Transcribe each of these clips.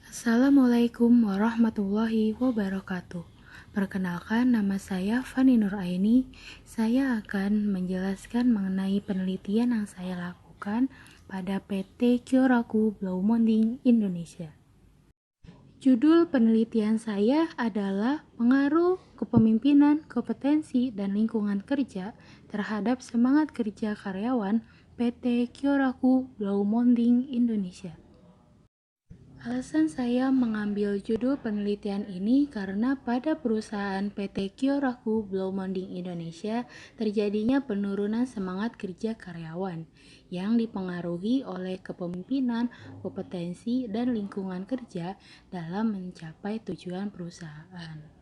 Assalamualaikum warahmatullahi wabarakatuh. Perkenalkan, nama saya Fani Nuraini. Saya akan menjelaskan mengenai penelitian yang saya lakukan pada PT Kyoraku Bloemonding Indonesia. Judul penelitian saya adalah pengaruh kepemimpinan, kompetensi, dan lingkungan kerja terhadap semangat kerja karyawan PT Kyoraku Bloemonding Indonesia. Alasan saya mengambil judul penelitian ini karena pada perusahaan PT Kyoraku Bloemonding Indonesia terjadinya penurunan semangat kerja karyawan yang dipengaruhi oleh kepemimpinan, kompetensi, dan lingkungan kerja dalam mencapai tujuan perusahaan.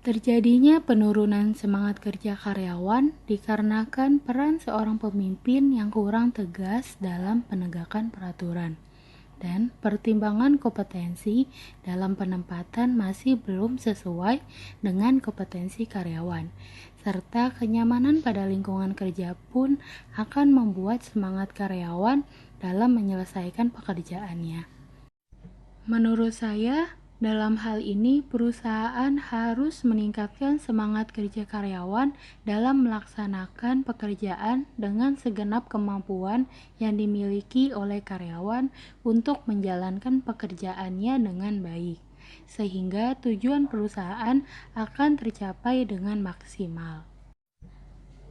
Terjadinya penurunan semangat kerja karyawan dikarenakan peran seorang pemimpin yang kurang tegas dalam penegakan peraturan, dan pertimbangan kompetensi dalam penempatan masih belum sesuai dengan kompetensi karyawan, serta kenyamanan pada lingkungan kerja pun akan membuat semangat karyawan dalam menyelesaikan pekerjaannya. Menurut saya, dalam hal ini perusahaan harus meningkatkan semangat kerja karyawan dalam melaksanakan pekerjaan dengan segenap kemampuan yang dimiliki oleh karyawan untuk menjalankan pekerjaannya dengan baik, sehingga tujuan perusahaan akan tercapai dengan maksimal.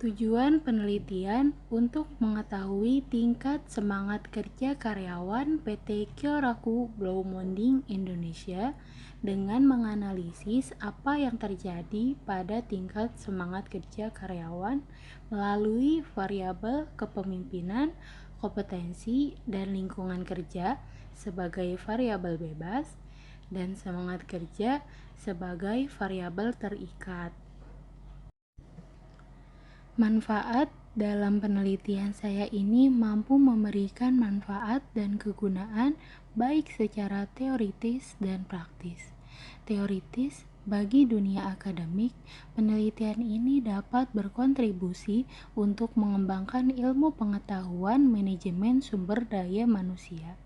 Tujuan penelitian untuk mengetahui tingkat semangat kerja karyawan PT Kyoraku Bloemonding Indonesia dengan menganalisis apa yang terjadi pada tingkat semangat kerja karyawan melalui variabel kepemimpinan, kompetensi, dan lingkungan kerja sebagai variabel bebas dan semangat kerja sebagai variabel terikat. Manfaat dalam penelitian saya ini mampu memberikan manfaat dan kegunaan baik secara teoritis dan praktis. Teoritis, bagi dunia akademik, penelitian ini dapat berkontribusi untuk mengembangkan ilmu pengetahuan manajemen sumber daya manusia,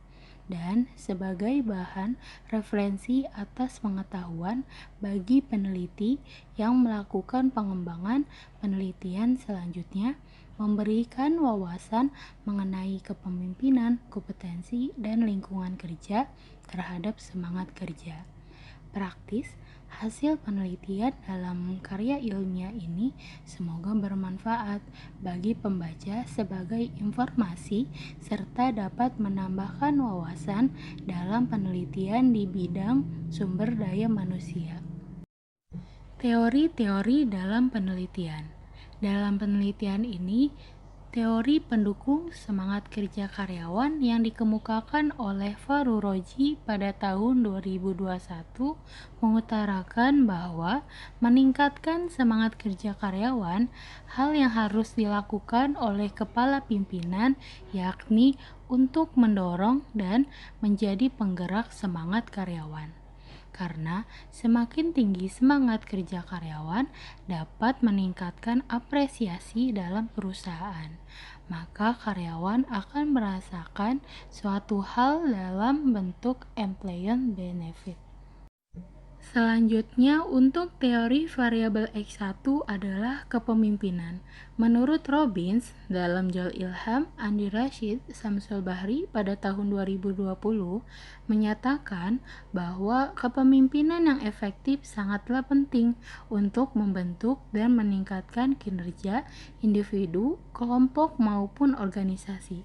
dan sebagai bahan referensi atas pengetahuan bagi peneliti yang melakukan pengembangan penelitian selanjutnya, memberikan wawasan mengenai kepemimpinan, kompetensi, dan lingkungan kerja terhadap semangat kerja. Praktis, hasil penelitian dalam karya ilmiah ini semoga bermanfaat bagi pembaca sebagai informasi serta dapat menambahkan wawasan dalam penelitian di bidang sumber daya manusia. Teori-teori dalam penelitian. Dalam penelitian ini, teori pendukung semangat kerja karyawan yang dikemukakan oleh Faruroji pada tahun 2021 mengutarakan bahwa meningkatkan semangat kerja karyawan hal yang harus dilakukan oleh kepala pimpinan, yakni untuk mendorong dan menjadi penggerak semangat karyawan. Karena semakin tinggi semangat kerja karyawan dapat meningkatkan apresiasi dalam perusahaan, maka karyawan akan merasakan suatu hal dalam bentuk employee benefit. Selanjutnya, untuk teori variabel X1 adalah kepemimpinan. Menurut Robbins, dalam Jol Ilham, Andi Rashid, Samsul Bahri pada tahun 2020 menyatakan bahwa kepemimpinan yang efektif sangatlah penting untuk membentuk dan meningkatkan kinerja individu, kelompok maupun organisasi.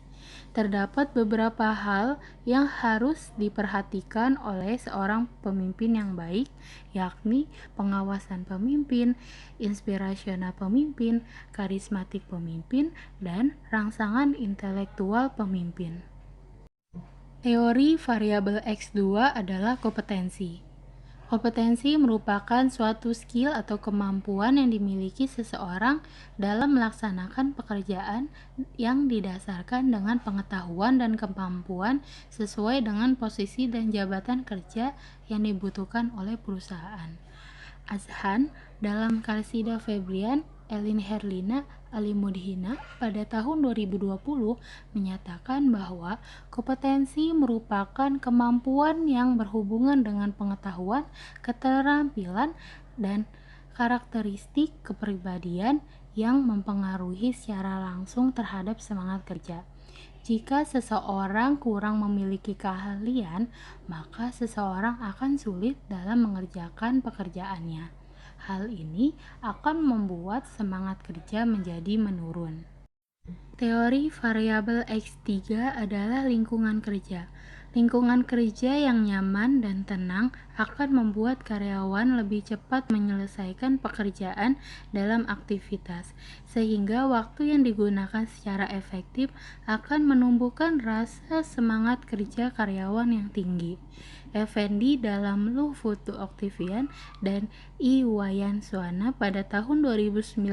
Terdapat beberapa hal yang harus diperhatikan oleh seorang pemimpin yang baik, yakni pengawasan pemimpin, inspirasional pemimpin, karismatik pemimpin, dan rangsangan intelektual pemimpin. Teori variabel X2 adalah kompetensi. Kompetensi merupakan suatu skill atau kemampuan yang dimiliki seseorang dalam melaksanakan pekerjaan yang didasarkan dengan pengetahuan dan kemampuan sesuai dengan posisi dan jabatan kerja yang dibutuhkan oleh perusahaan. Azhan dalam Kalsida Febrian Elin Herlina Alimudhina pada tahun 2020 menyatakan bahwa kompetensi merupakan kemampuan yang berhubungan dengan pengetahuan, keterampilan, dan karakteristik kepribadian yang mempengaruhi secara langsung terhadap semangat kerja. Jika seseorang kurang memiliki keahlian, maka seseorang akan sulit dalam mengerjakan pekerjaannya. Hal ini akan membuat semangat kerja menjadi menurun. Teori variabel X3 adalah lingkungan kerja. Lingkungan kerja yang nyaman dan tenang akan membuat karyawan lebih cepat menyelesaikan pekerjaan dalam aktivitas, sehingga waktu yang digunakan secara efektif akan menumbuhkan rasa semangat kerja karyawan yang tinggi. Effendi dalam Lufutu Octavian dan I. Wayan Suwana pada tahun 2019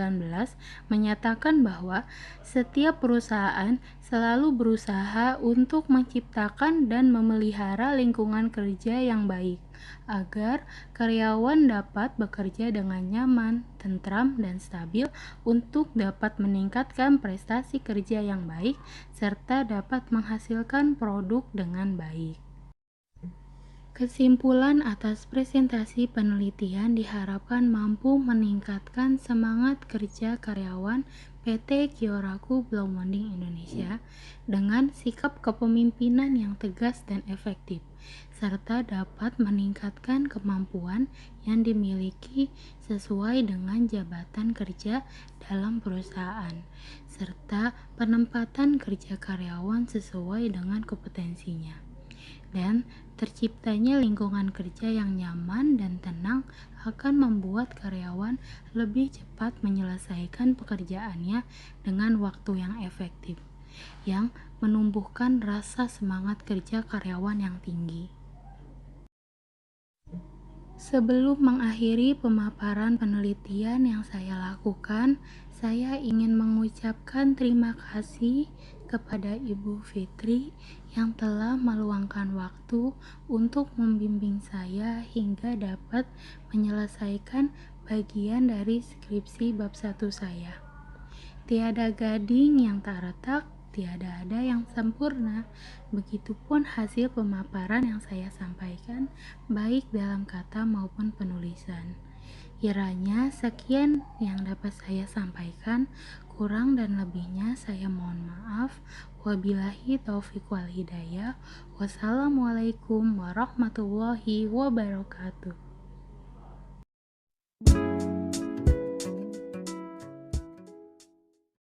menyatakan bahwa setiap perusahaan selalu berusaha untuk menciptakan dan memelihara lingkungan kerja yang baik agar karyawan dapat bekerja dengan nyaman, tentram, dan stabil untuk dapat meningkatkan prestasi kerja yang baik serta dapat menghasilkan produk dengan baik. Kesimpulan atas presentasi penelitian diharapkan mampu meningkatkan semangat kerja karyawan PT Kyoraku Bloomonding Indonesia dengan sikap kepemimpinan yang tegas dan efektif, serta dapat meningkatkan kemampuan yang dimiliki sesuai dengan jabatan kerja dalam perusahaan, serta penempatan kerja karyawan sesuai dengan kompetensinya. Dan terciptanya lingkungan kerja yang nyaman dan tenang akan membuat karyawan lebih cepat menyelesaikan pekerjaannya dengan waktu yang efektif, yang menumbuhkan rasa semangat kerja karyawan yang tinggi. Sebelum mengakhiri pemaparan penelitian yang saya lakukan, saya ingin mengucapkan terima kasih kepada Ibu Fitri yang telah meluangkan waktu untuk membimbing saya hingga dapat menyelesaikan bagian dari skripsi bab 1 saya. Tiada gading yang tak retak, tiada ada yang sempurna. Begitupun hasil pemaparan yang saya sampaikan, baik dalam kata maupun penulisan. Kiranya sekian yang dapat saya sampaikan, kurang dan lebihnya saya mohon maaf. Wabillahi taufiq wal hidayah. Wassalamualaikum warahmatullahi wabarakatuh.